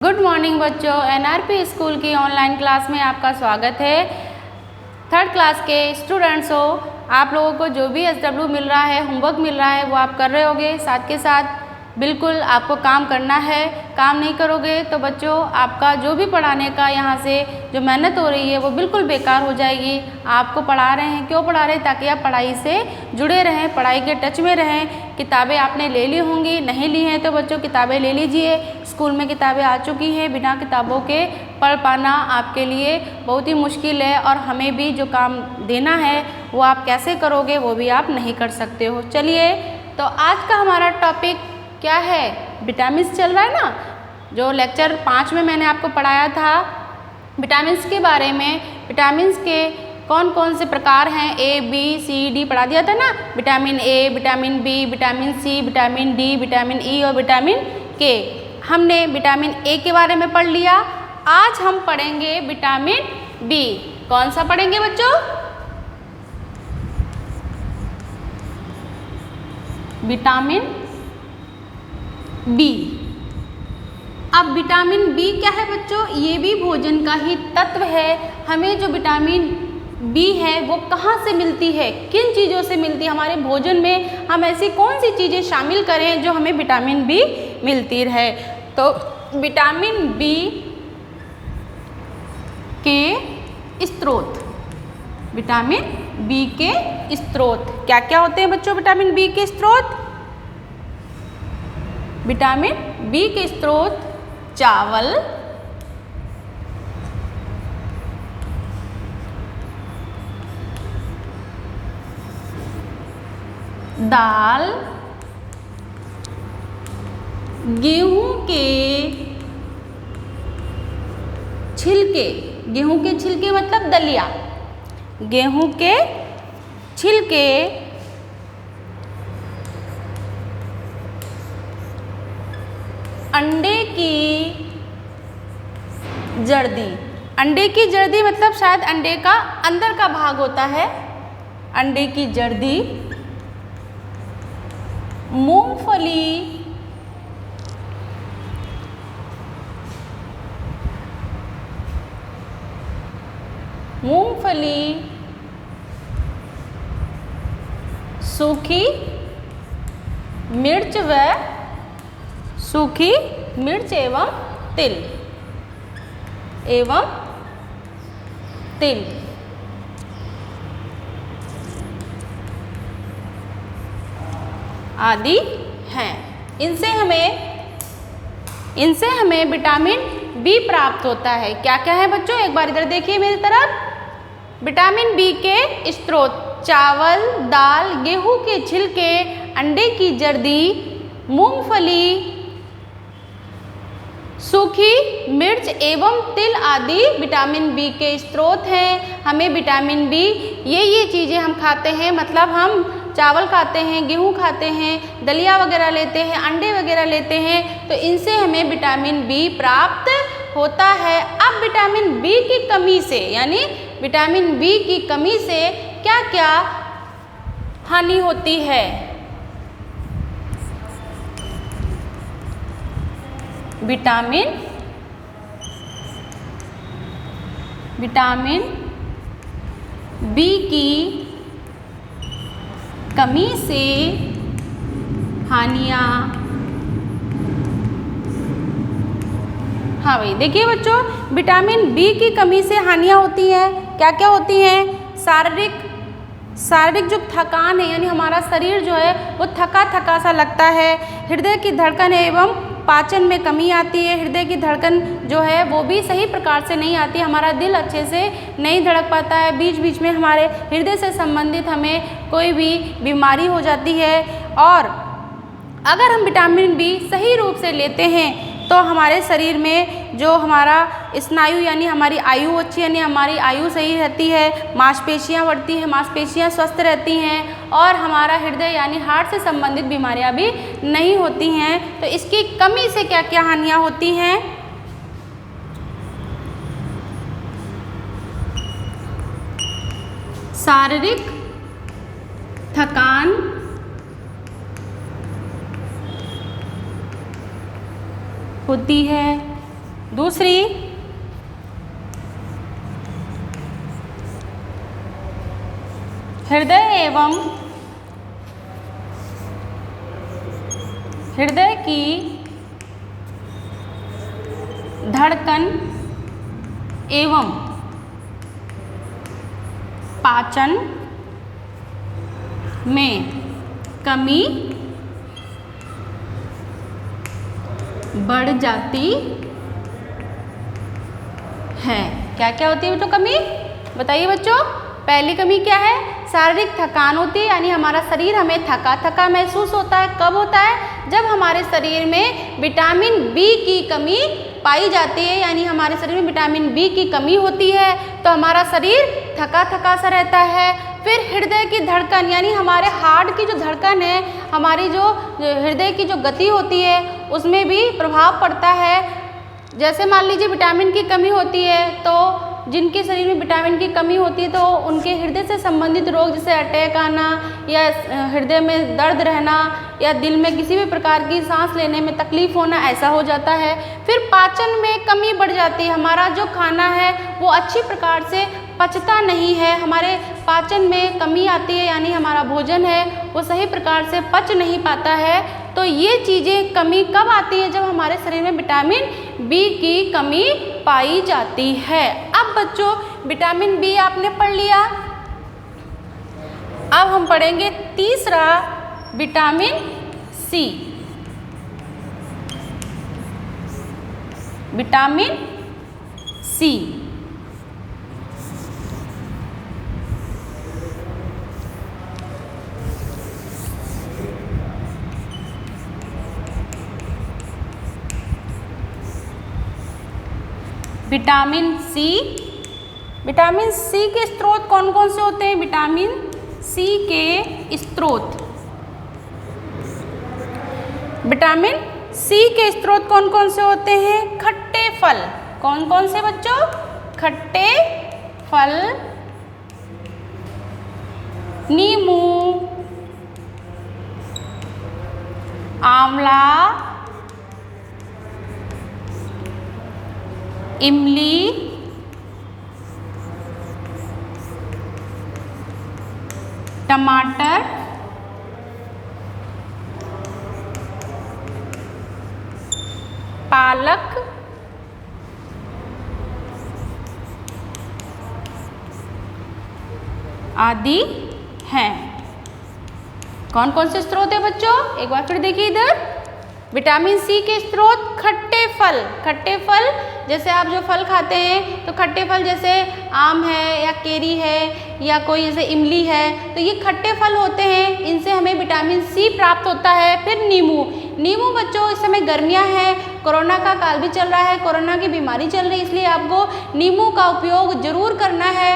Good morning बच्चों, NRP school की online class में आपका स्वागत है। थर्ड क्लास के स्टूडेंट्स हो, आप लोगों को जो भी एसडब्ल्यू मिल रहा है, होमवर्क मिल रहा है, वो आप कर रहे होगे। साथ के साथ बिल्कुल आपको काम करना है। काम नहीं करोगे तो बच्चों आपका जो भी पढ़ाने का यहाँ से जो मेहनत हो रही है वो बिल्कुल बेकार हो जाएगी। आपको पढ़ा रहे हैं, क्यों पढ़ा रहे हैं? ताकि आप पढ़ाई से जुड़े रहें, पढ़ाई के टच में रहें। किताबें आपने ले ली होंगी, नहीं ली हैं तो बच्चों किताबें ले लीजिए। स्कूल में किताबें आ चुकी हैं, बिना किताबों के पढ़ पाना आपके लिए बहुत ही मुश्किल है, और हमें भी जो काम देना है वो आप कैसे करोगे वो भी आप नहीं कर सकते हो। चलिए, तो आज का हमारा टॉपिक क्या है? विटामिन्स चल रहा है ना, जो लेक्चर 5 में मैंने आपको पढ़ाया था विटामिन्स के बारे में। विटामिन्स के कौन कौन से प्रकार हैं, ए बी सी डी पढ़ा दिया था ना। Vitamin A, vitamin B, vitamin C, vitamin D, vitamin E और विटामिन के। हमने विटामिन ए के बारे में पढ़ लिया। आज हम पढ़ेंगे विटामिन बी। कौन सा पढ़ेंगे बच्चों? Vitamin B. अब विटामिन बी क्या है बच्चों? ये भी भोजन का ही तत्व है। हमें जो विटामिन बी है वो कहाँ से मिलती है, किन चीज़ों से मिलती है? हमारे भोजन में हम ऐसी कौन सी चीज़ें शामिल करें जो हमें विटामिन बी मिलती रहे? तो विटामिन बी के स्रोत, विटामिन बी के स्रोत क्या क्या होते हैं बच्चों? विटामिन बी के स्रोत, विटामिन बी के स्रोत चावल, दाल, गेहूं के छिलके, गेहूं के छिलके मतलब दलिया, गेहूं के छिलके, अंडे की जर्दी, अंडे की जर्दी मतलब शायद अंडे का अंदर का भाग होता है, अंडे की जर्दी, मूंगफली, मूंगफली, सूखी मिर्च व सूखी मिर्च एवं तिल, एवं तिल, आदि हैं। इनसे हमें विटामिन बी प्राप्त होता है। क्या क्या है बच्चों? एक बार इधर देखिए मेरी तरफ। विटामिन बी के स्रोत चावल, दाल, गेहूं के छिलके, अंडे की जर्दी, मूंगफली, सूखी मिर्च एवं तिल आदि विटामिन बी के स्रोत हैं। हमें विटामिन बी ये चीज़ें हम खाते हैं, मतलब हम चावल खाते हैं, गेहूं खाते हैं, दलिया वगैरह लेते हैं, अंडे वगैरह लेते हैं, तो इनसे हमें विटामिन बी प्राप्त होता है। अब विटामिन बी की कमी से, यानी विटामिन बी की कमी से क्या क्या हानि होती है? विटामिन बी की कमी से हानियाँ। हाँ भाई, देखिए बच्चों, विटामिन बी की कमी से हानियाँ होती हैं। क्या क्या होती हैं? शारीरिक जो थकान है, यानी हमारा शरीर जो है वो थका थका सा लगता है। हृदय की धड़कन एवं पाचन में कमी आती है। हृदय की धड़कन जो है वो भी सही प्रकार से नहीं आती, हमारा दिल अच्छे से नहीं धड़क पाता है। बीच बीच में हमारे हृदय से संबंधित हमें कोई भी बीमारी हो जाती है। और अगर हम विटामिन बी सही रूप से लेते हैं तो हमारे शरीर में जो हमारा स्नायु यानी हमारी आयु अच्छी, यानी हमारी आयु सही रहती है, मांसपेशियां बढ़ती हैं, मांसपेशियां स्वस्थ रहती हैं, और हमारा हृदय यानी हार्ट से संबंधित बीमारियां भी नहीं होती हैं। तो इसकी कमी से क्या क्या हानियां होती हैं? शारीरिक थकान, होती है, दूसरी, हृदय की धड़कन एवं पाचन में कमी बढ़ जाती है। क्या क्या होती है बेटो कमी? बताइए बच्चों। पहली कमी क्या है? शारीरिक थकान होती है, यानी हमारा शरीर हमें थका थका महसूस होता है। कब होता है? जब हमारे शरीर में विटामिन बी की कमी पाई जाती है, यानी हमारे शरीर में विटामिन बी की कमी होती है तो हमारा शरीर थका थका सा रहता है। फिर हृदय की धड़कन, यानी हमारे हार्ट की जो धड़कन है, हमारी जो हृदय की जो गति होती है उसमें भी प्रभाव पड़ता है। जैसे मान लीजिए विटामिन की कमी होती है तो जिनके शरीर में विटामिन की कमी होती है तो उनके हृदय से संबंधित रोग जैसे अटैक आना या हृदय में दर्द रहना या दिल में किसी भी प्रकार की सांस लेने में तकलीफ होना, ऐसा हो जाता है। फिर पाचन में कमी बढ़ जाती है, हमारा जो खाना है वो अच्छी प्रकार से पचता नहीं है, हमारे पाचन में कमी आती है, यानी हमारा भोजन है वो सही प्रकार से पच नहीं पाता है। तो ये चीज़ें कमी कब आती है? जब हमारे शरीर में विटामिन बी की कमी पाई जाती है। अब बच्चों विटामिन बी आपने पढ़ लिया, अब हम पढ़ेंगे तीसरा vitamin C. Vitamin C vitamin C के स्रोत कौन कौन से होते हैं? विटामिन सी के स्रोत, विटामिन सी के स्रोत कौन कौन से होते हैं? खट्टे फल। कौन कौन से बच्चों? खट्टे फल, नींबू, आंवला, इमली, टमाटर, पालक, आदि हैं। कौन कौन से स्रोत है बच्चों? एक बार फिर देखिए इधर। विटामिन सी के स्रोत खट्टे फल। खट्टे फल जैसे आप जो फल खाते हैं तो खट्टे फल जैसे आम है या केरी है या कोई जैसे इमली है, तो ये खट्टे फल होते हैं, इनसे हमें विटामिन सी प्राप्त होता है। फिर नींबू बच्चों, इस समय गर्मियां हैं, कोरोना का काल भी चल रहा है, कोरोना की बीमारी चल रही है, इसलिए आपको नींबू का उपयोग जरूर करना है।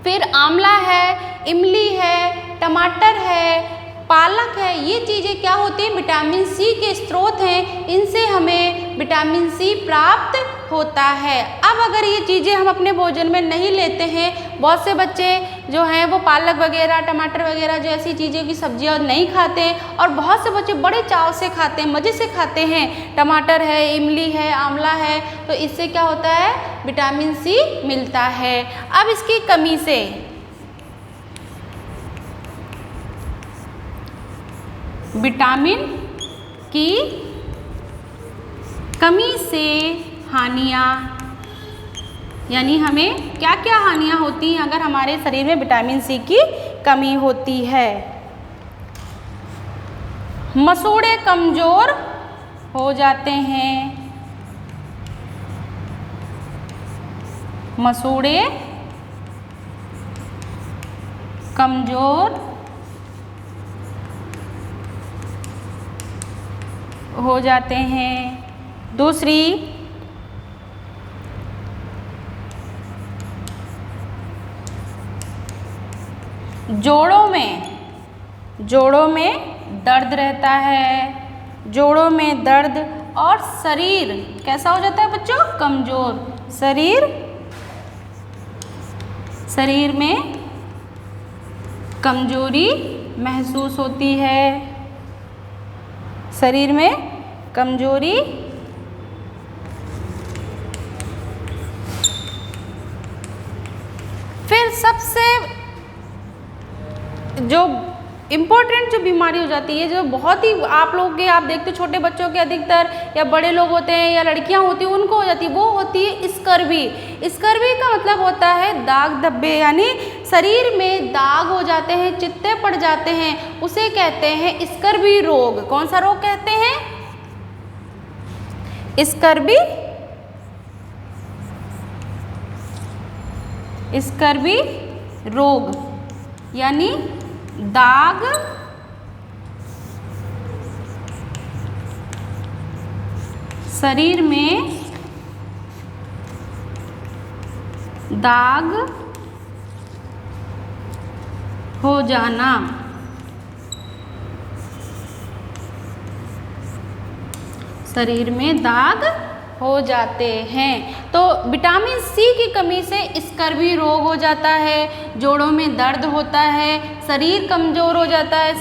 फिर आंवला है, इमली है, टमाटर है, पालक है, ये चीज़ें क्या होती हैं? विटामिन सी के स्रोत हैं, इनसे हमें विटामिन सी प्राप्त होता है। अब अगर ये चीज़ें हम अपने भोजन में नहीं लेते हैं, बहुत से बच्चे जो हैं वो पालक वगैरह, टमाटर वगैरह जो ऐसी चीज़ों की सब्जियां नहीं खाते, और बहुत से बच्चे बड़े चाव से खाते हैं, मज़े से खाते हैं। टमाटर है, इमली है, आंवला है, तो इससे क्या होता है? विटामिन सी मिलता है। अब इसकी कमी से विटामिन की कमी से हानियाँ, यानी हमें क्या क्या हानियाँ होती हैं अगर हमारे शरीर में विटामिन सी की कमी होती है? मसूड़े कमज़ोर हो जाते हैं, मसूड़े कमज़ोर हो जाते हैं। दूसरी, जोड़ों में दर्द रहता है, जोड़ों में दर्द, और शरीर कैसा हो जाता है बच्चों? कमज़ोर। शरीर में कमजोरी महसूस होती है, शरीर में कमजोरी जो इम्पोर्टेंट जो बीमारी हो जाती है, जो बहुत ही आप लोग के आप देखते छोटे बच्चों के अधिकतर या बड़े लोग होते हैं या लड़कियां होती हैं उनको हो जाती है, वो होती है स्कर्वी। स्कर्वी का मतलब होता है दाग धब्बे, यानी शरीर में दाग हो जाते हैं, चित्ते पड़ जाते हैं, उसे कहते हैं स्कर्वी रोग। कौन सा रोग कहते हैं? स्कर्वी रोग, यानी दाग शरीर में दाग हो जाना। शरीर में दाग हो जाते हैं। तो विटामिन सी की कमी से स्कर्वी रोग हो जाता है, जोड़ों में दर्द होता है, शरीर कमज़ोर हो जाता है,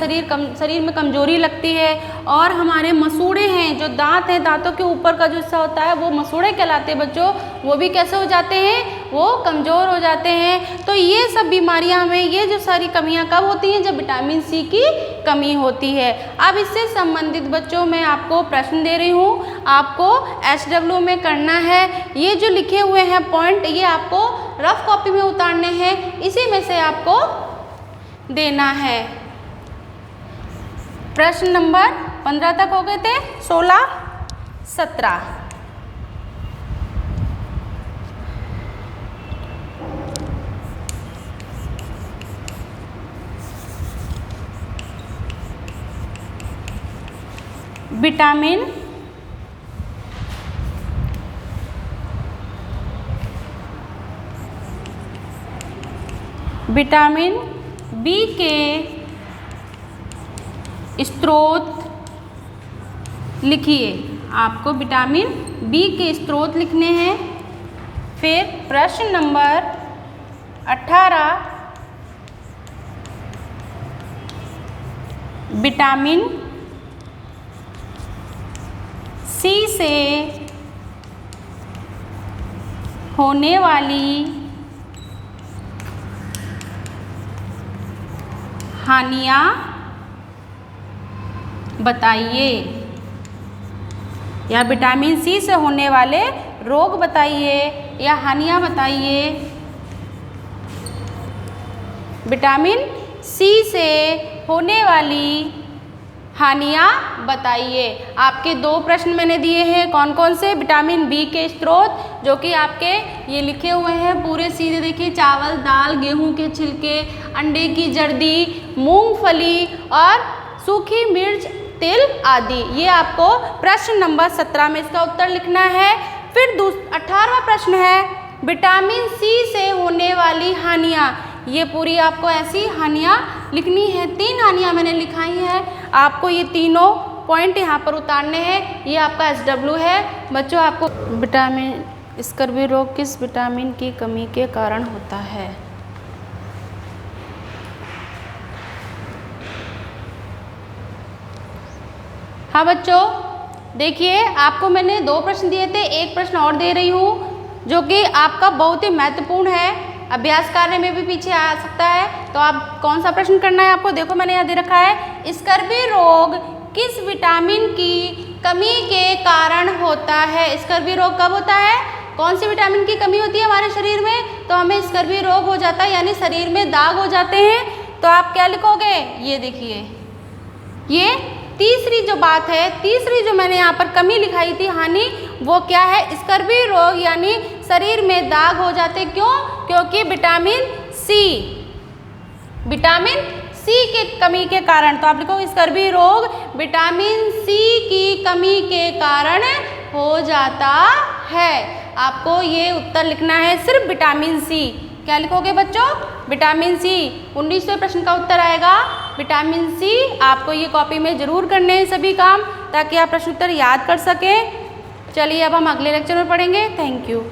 शरीर में कमज़ोरी लगती है, और हमारे मसूड़े हैं, जो दांत हैं, दांतों के ऊपर का जो हिस्सा होता है वो मसूड़े कहलाते हैं बच्चों, वो भी कैसे हो जाते हैं? वो कमज़ोर हो जाते हैं। तो ये सब बीमारियां हमें, ये जो सारी कमियां कब होती हैं? जब विटामिन सी की कमी होती है। अब इससे संबंधित बच्चों मैं आपको प्रश्न दे रही हूँ, आपको SW में करना है। ये जो लिखे हुए हैं पॉइंट, ये आपको रफ कॉपी में उतारने हैं, इसी में से आपको देना है। प्रश्न नंबर 15 तक हो गए थे, 16, 17। विटामिन बी के स्रोत लिखिए। आपको विटामिन बी के स्रोत लिखने हैं। फिर प्रश्न नंबर 18, विटामिन सी से होने वाली हानियाँ बताइए, या विटामिन सी से होने वाले रोग बताइए या हानियाँ बताइए। विटामिन सी से होने वाली हानियाँ बताइए। आपके 2 प्रश्न मैंने दिए हैं, कौन कौन से? विटामिन बी के स्रोत, जो कि आपके ये लिखे हुए हैं पूरे सीधे, देखिए, चावल, दाल, गेहूं के छिलके, अंडे की जर्दी, मूंगफली और सूखी मिर्च, तिल आदि। ये आपको प्रश्न नंबर 17 में इसका उत्तर लिखना है। फिर 18वां प्रश्न है, विटामिन सी से होने वाली हानियाँ। ये पूरी आपको ऐसी हानियाँ लिखनी है, 3 हानियाँ मैंने लिखाई हैं, आपको ये तीनों पॉइंट यहाँ पर उतारने हैं। ये आपका SW है बच्चों। आपको विटामिन स्कर्वी रोग किस विटामिन की कमी के कारण होता है? हाँ बच्चों, देखिए, आपको मैंने 2 प्रश्न दिए थे, एक प्रश्न और दे रही हूँ जो कि आपका बहुत ही महत्वपूर्ण है, अभ्यास कार्य में भी पीछे आ सकता है। तो आप कौन सा प्रश्न करना है आपको? देखो, मैंने यहाँ दे रखा है, स्कर्वी रोग किस विटामिन की कमी के कारण होता है? स्कर्वी रोग कब होता है? कौन सी विटामिन की कमी होती है हमारे शरीर में? तो हमें स्कर्वी रोग हो जाता है, यानी शरीर में दाग हो जाते हैं। तो आप क्या लिखोगे? ये देखिए, ये तीसरी जो बात है, तीसरी जो मैंने यहाँ पर कमी लिखाई थी, हानि, वो क्या है? स्कर्वी रोग, यानी शरीर में दाग हो जाते। क्यों? क्योंकि विटामिन सी के कमी के कारण। तो आप लिखो, स्कर्वी रोग विटामिन सी की कमी के कारण हो जाता है। आपको ये उत्तर लिखना है, सिर्फ विटामिन सी। क्या लिखोगे बच्चों? Vitamin C. 19वें प्रश्न का उत्तर आएगा विटामिन सी। आपको ये कॉपी में जरूर करने हैं सभी काम, ताकि आप प्रश्न उत्तर याद कर सकें। चलिए, अब हम अगले लेक्चर में पढ़ेंगे। Thank you.